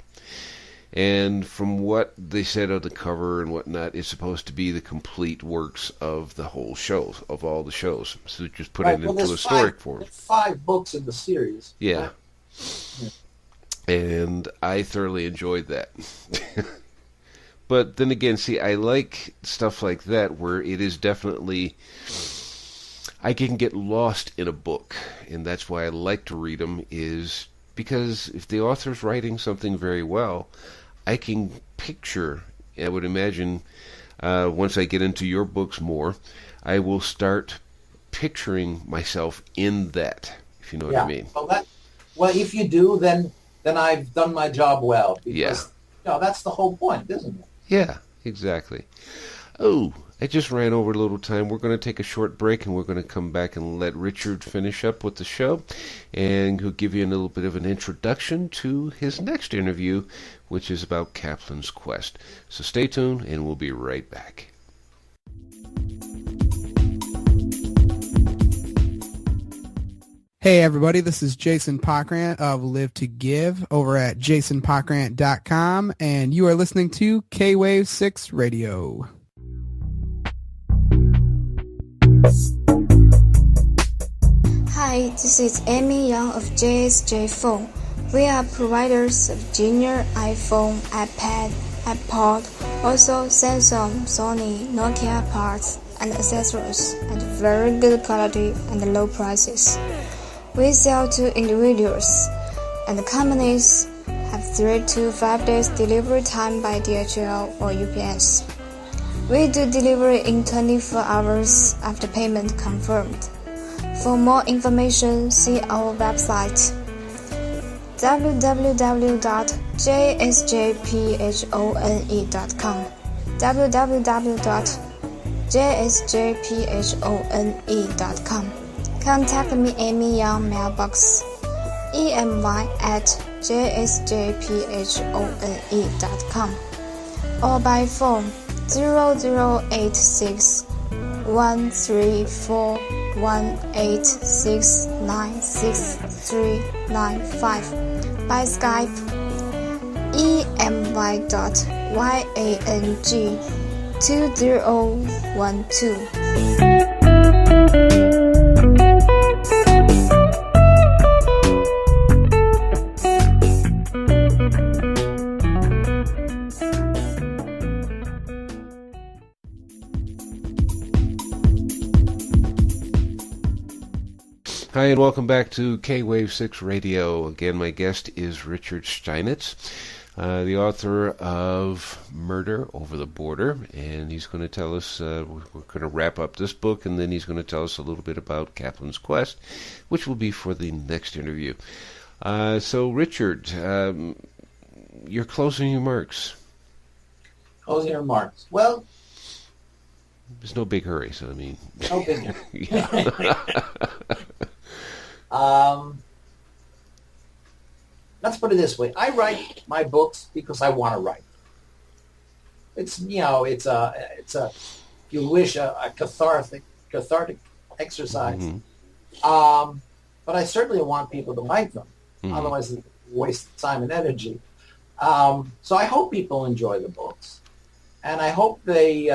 And from what they said on the cover and whatnot, it's supposed to be the complete works of the whole show, of all the shows. So just put it into historic form. There's 5 books in the series. Yeah. And I thoroughly enjoyed that. But then again, see, I like stuff like that where it is definitely, I can get lost in a book, and that's why I like to read them, is because if the author's writing something very well, I can picture, I would imagine, once I get into your books more, I will start picturing myself in that, if you know what I mean. Well, if you do, then I've done my job well, because that's the whole point, isn't it? Yeah, exactly. Oh, I just ran over a little time. We're going to take a short break, and we're going to come back and let Richard finish up with the show, and he'll give you a little bit of an introduction to his next interview, which is about Kaplan's Quest. So stay tuned, and we'll be right back. Hey everybody, this is Jason Pockrant of Live to Give over at jasonpockrant.com, and you are listening to K-Wave 6 Radio. Hi, this is Amy Young of JSJ Phone. We are providers of junior iPhone, iPad, iPod, also Samsung, Sony, Nokia parts and accessories at very good quality and low prices. We sell to individuals, and companies have 3 to 5 days delivery time by DHL or UPS. We do delivery in 24 hours after payment confirmed. For more information, see our website www.jsjphone.com www.jsjphone.com. Contact me Amy Young mailbox emy@jsjphone.com or by phone 0086 134 1869635 by Skype emy.yang2012. Hi, and welcome back to K-Wave 6 Radio. Again, my guest is Richard Steinitz, the author of Murder Over the Border, and he's going to tell us, we're going to wrap up this book, and then he's going to tell us a little bit about Kaplan's Quest, which will be for the next interview. So, Richard, your closing remarks. Closing remarks. Well, there's no big hurry, so I mean... No big hurry. Let's put it this way. I write my books because I want to write. It's, it's a if you wish, a cathartic exercise. Mm-hmm. But I certainly want people to like them. Mm-hmm. Otherwise, it's a waste of time and energy. So I hope people enjoy the books. And I hope they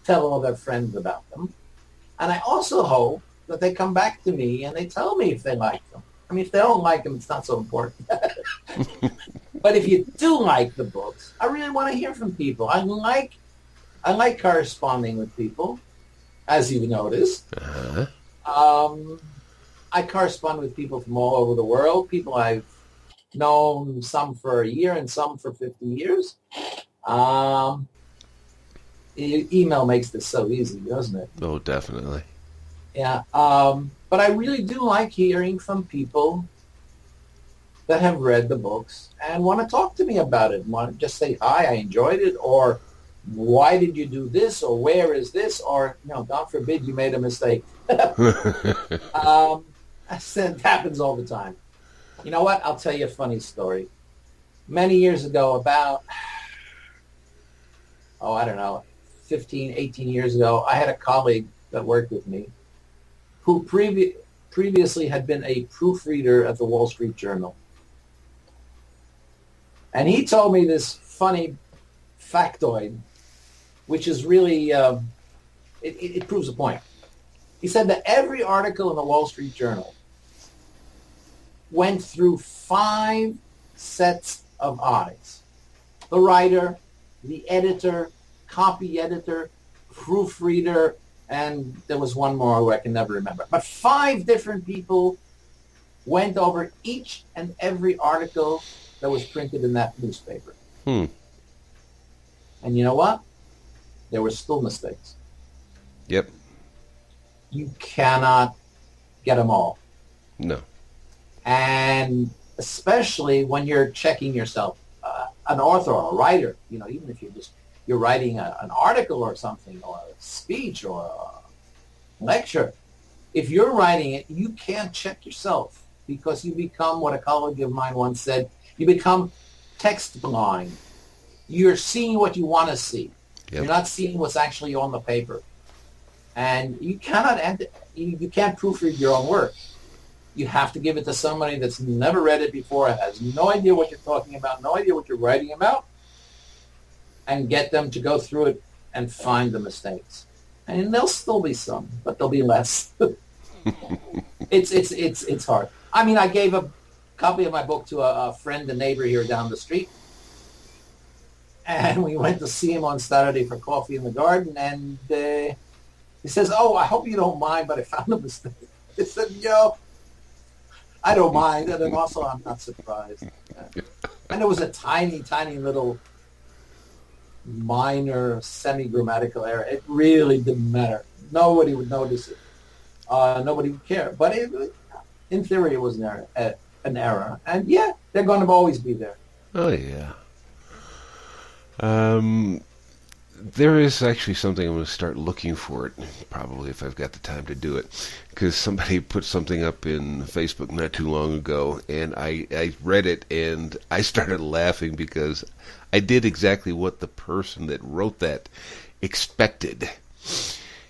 tell all their friends about them. And I also hope that they come back to me and they tell me if they like them. I mean, if they don't like them, it's not so important. But if you do like the books, I really want to hear from people. I like corresponding with people, as you've noticed. Uh-huh. I correspond with people from all over the world, people I've known, some for a year and some for 50 years. Email makes this so easy, doesn't it? Oh, definitely. Yeah, but I really do like hearing from people that have read the books and want to talk to me about it. Want to just say, hi, I enjoyed it, or why did you do this, or where is this, or, God forbid you made a mistake. That happens all the time. You know what? I'll tell you a funny story. Many years ago, about, 15, 18 years ago, I had a colleague that worked with me who previously had been a proofreader at the Wall Street Journal. And he told me this funny factoid, which is really, it proves a point. He said that every article in the Wall Street Journal went through 5 sets of eyes. The writer, the editor, copy editor, proofreader, and there was one more who I can never remember. But 5 different people went over each and every article that was printed in that newspaper. And you know what? There were still mistakes. Yep. You cannot get them all. No. And especially when you're checking yourself, an author or a writer, you know, even if you're writing an article or something, or a speech or a lecture, if you're writing it, you can't check yourself because you become, what a colleague of mine once said, you become text blind. You're seeing what you want to see. Yep. You're not seeing what's actually on the paper. And you can't proofread your own work. You have to give it to somebody that's never read it before, has no idea what you're talking about, no idea what you're writing about, and get them to go through it and find the mistakes. And there'll still be some, but there'll be less. It's hard. I mean, I gave a copy of my book to a friend, a neighbor here down the street, and we went to see him on Saturday for coffee in the garden, and he says, "Oh, I hope you don't mind, but I found a mistake." I said, "Yo, I don't mind," and then also I'm not surprised. And it was a tiny, tiny little minor semi-grammatical error. It really didn't matter. Nobody would notice it. Nobody would care. But in theory, it was an error. And yeah, they're going to always be there. Oh, yeah. There is actually something I'm going to start looking for it, probably if I've got the time to do it, because somebody put something up in Facebook not too long ago, and I read it, and I started laughing because I did exactly what the person that wrote that expected.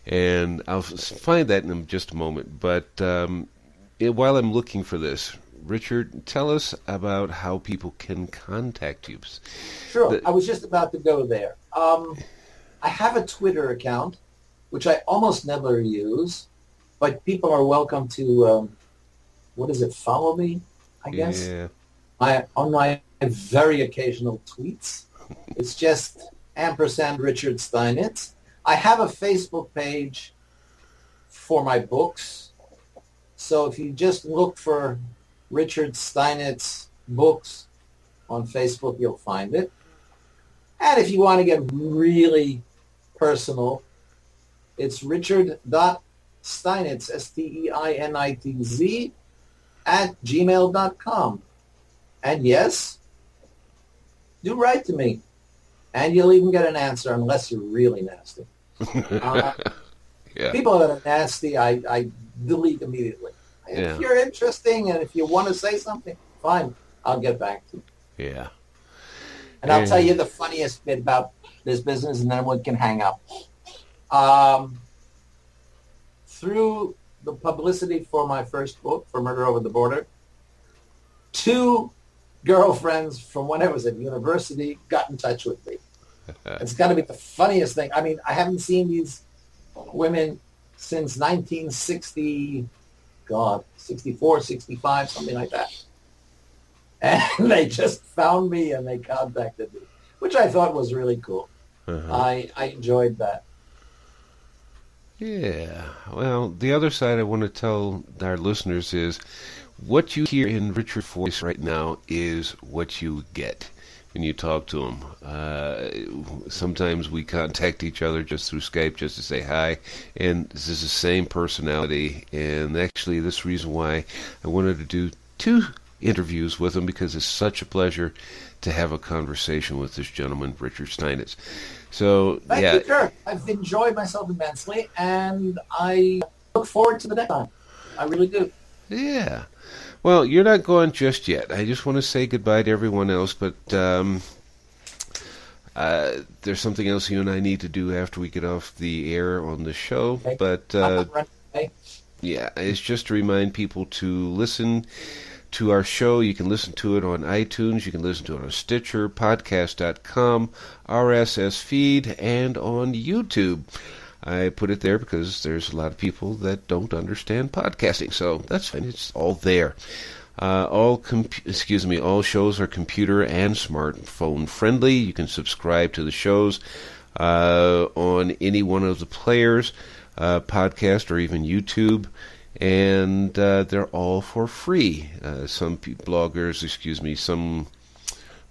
And I'll find that in just a moment. But while I'm looking for this, Richard, tell us about how people can contact you. Sure. I was just about to go there. I have a Twitter account, which I almost never use, but people are welcome to, follow me, I guess? Yeah. On my very occasional tweets. It's just @ Richard Steinitz. I have a Facebook page for my books. So if you just look for Richard Steinitz books on Facebook, you'll find it. And if you want to get really personal, it's richard.steinitz, Steinitz, @gmail.com. And yes, do write to me. And you'll even get an answer unless you're really nasty. Yeah. People that are nasty, I delete immediately. If you're interesting and if you want to say something, fine, I'll get back to you. Yeah. And I'll tell you the funniest bit about this business, and then we can hang up. Through the publicity for my first book, For Murder Over the Border, 2 girlfriends from when I was at university got in touch with me. It's got to be the funniest thing. I mean, I haven't seen these women since 1960, 64, 65, something like that. And they just found me and they contacted me, which I thought was really cool. I enjoyed that. Yeah. Well, the other side I want to tell our listeners is what you hear in Richard's voice right now is what you get when you talk to him. Sometimes we contact each other just through Skype just to say hi, and this is the same personality. And actually, this is the reason why I wanted to do 2 interviews with him, because it's such a pleasure to have a conversation with this gentleman, Richard Steinitz. So, Thank you, sir. I've enjoyed myself immensely, and I look forward to the next time. I really do. Yeah. Well, you're not going just yet. I just want to say goodbye to everyone else, but there's something else you and I need to do after we get off the air on the show. Okay. But, yeah, it's just to remind people to listen to our show. You can listen to it on iTunes. You can listen to it on Stitcher, podcast.com, RSS feed, and on YouTube. I put it there because there's a lot of people that don't understand podcasting, so that's fine. It's all there. All shows are computer and smartphone friendly. You can subscribe to the shows on any one of the players, podcast or even YouTube, and they're all for free. Some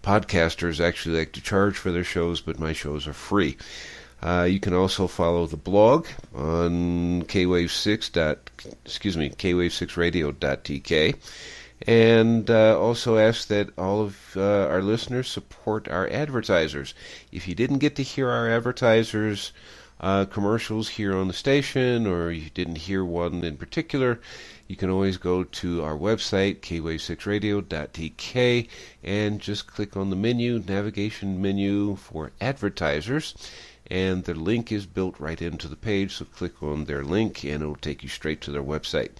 podcasters actually like to charge for their shows, but my shows are free. You can also follow the blog on kwave6radio.tk, and also ask that all of our listeners support our advertisers. If you didn't get to hear our advertisers' commercials here on the station, or you didn't hear one in particular, you can always go to our website, kwave6radio.tk, and just click on the navigation menu for advertisers, and the link is built right into the page, so click on their link and it'll take you straight to their website.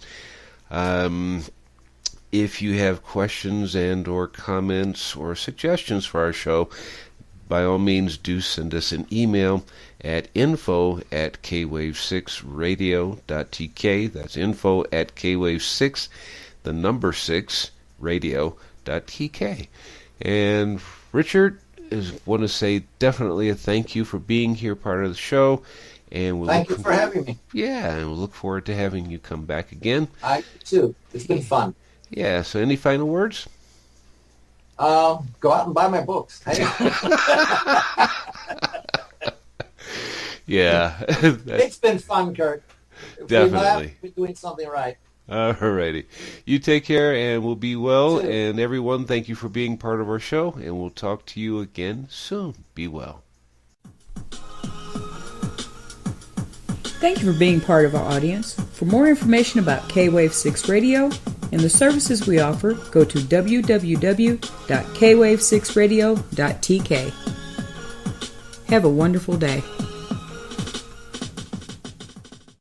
If you have questions and or comments or suggestions for our show, by all means do send us an email at info@kwave6radio.tk. That's info@kwave6, the number 6, radio.tk. And Richard, I want to say definitely a thank you for being here, part of the show. And thank you for having me. Yeah, and we'll look forward to having you come back again. I do too. It's been fun. Yeah, so any final words? Go out and buy my books. Yeah. It's been fun, Kurt. Definitely. We're doing something right. All righty. You take care, and we'll be well. And everyone, thank you for being part of our show, and we'll talk to you again soon. Be well. Thank you for being part of our audience. For more information about K-Wave 6 Radio and the services we offer, go to www.kwave6radio.tk. Have a wonderful day.